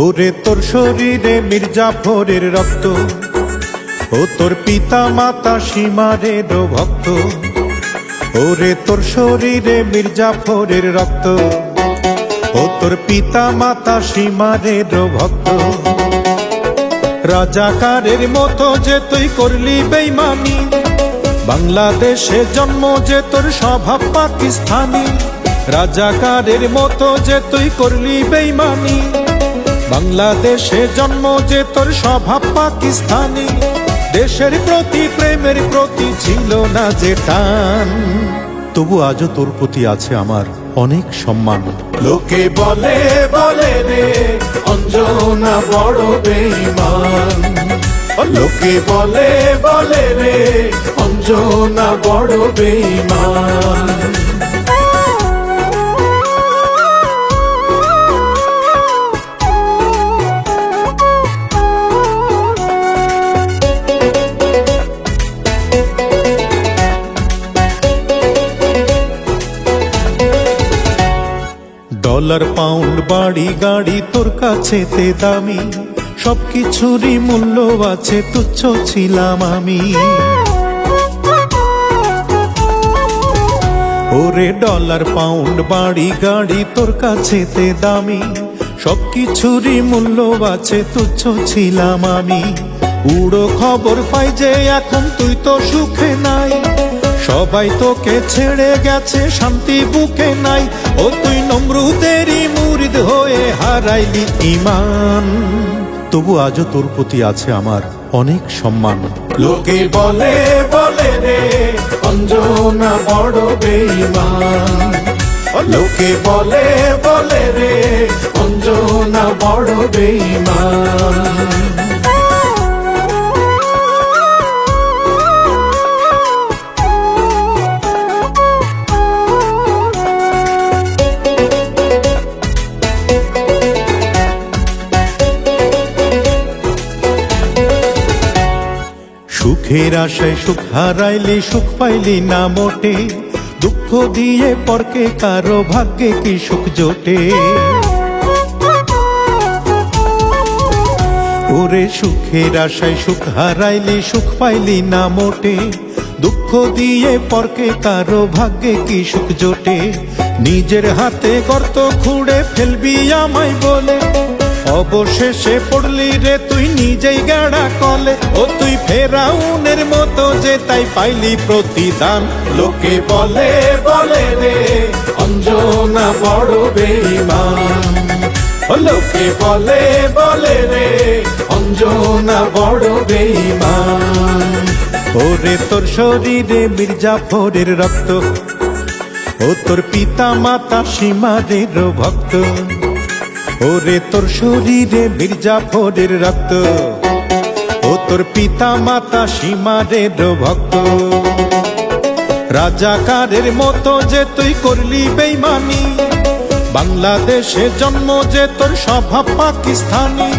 ওরে তোর শরীরে মির্জাফরের রক্ত, ও তোর পিতা মাতা সীমারের ভক্ত। ওরে তোর শরীরে মির্জাফরের রক্ত, ও তোর পিতা মাতা সীমারের ভক্ত। রাজাকারের মতো যে তুই করলি বেঈমানি, বাংলাদেশে জন্ম যে তোর স্বভাব পাকিস্তানি। রাজাকারের মতো যে তুই করলি বেঈমানি, বাংলাদেশে জন্ম যে তোর স্বভাব পাকিস্তানি। দেশের প্রতি প্রেমের প্রতি ছিল না যে টান, তবু আজও তোর প্রতি আছে আমার অনেক সম্মান। লোকে বলে বলে রে অঞ্জনা বড় বেঈমান, লোকে বলে বলে রে অঞ্জনা বড় বেঈমান। ডলার পাউন্ড বাড়ি গাড়ি তোর কাছেতে দামি, সবকিছুরই মূল্য আছে, তুচ্ছ ছিলাম আমি। ওরে ডলার পাউন্ড বাড়ি গাড়ি তোর কাছেতে দামি, সবকিছুরই মূল্য আছে, তুচ্ছ ছিলাম আমি। উড়ো খবর পাই যে এখন তুই তো সুখে নাই, সবাই তোকে ছেড়ে গেছে, শান্তি বুকে নাই। ও তুই নমরুদেরই মুরিদ হয়ে হারাইলি ঈমান, তবু আজও তোর প্রতি আছে আমার অনেক সম্মান। লোকে বলে বলে রে অঞ্জনা বড় বেঈমান, লোকে বলে বলে রে অঞ্জনা বড় বেঈমান। সুখের আশায় সুখ হারাইলি, সুখ পাইলি না মোটে, দুঃখ দিয়ে পরকে কারো ভাগ্যে কি সুখ জোটে। ওরে সুখের আশায় সুখ হারাইলি, সুখ পাইলি না মোটে, দুঃখ দিয়ে পরকে কারো ভাগ্যে কি সুখ জোটে। নিজের হাতে গর্ত খুঁড়ে ফেলবি আমায় বলে, অবশেষে পড়লি রে তুই নিজেই গাড়া কলে। ও তুই ফেরাউনের মতো যে তাই পাইলি প্রতিদান। লোকে বলে বলে রে অঞ্জনা বড় বেঈমান, লোকে বলে বলে রে অঞ্জনা বড় বেঈমান। ওরে তোর শরীরে মির্জাফরের রক্ত, ও তোর পিতা মাতা সীমারের ভক্ত। ওরে তোর শরীরে মির্জাফরের রক্ত, ও তোর পিতা মাতা সীমারের ভক্ত। রাজাকারের মতো যে তুই করলি বেঈমানি, বাংলাদেশে জন্ম যে তোর স্বভাব পাকিস্তানি।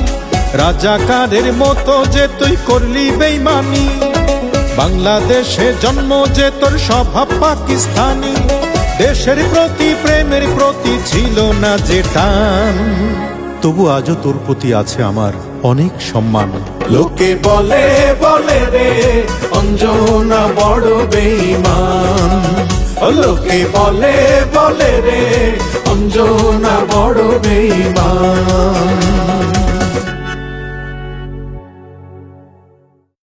রাজাকারের মতো যে তুই করলি বেঈমানি, বাংলাদেশে জন্ম যে তোর স্বভাব পাকিস্তানি। দেশের প্রতি প্রেমের প্রতি ছিল না যে টান, তবু আজও তোর প্রতি আছে আমার অনেক সম্মান। লোকে বলে বলে রে অঞ্জনা বড় বেঈমান, লোকে বলে বলে রে অঞ্জনা বড় বেঈমান।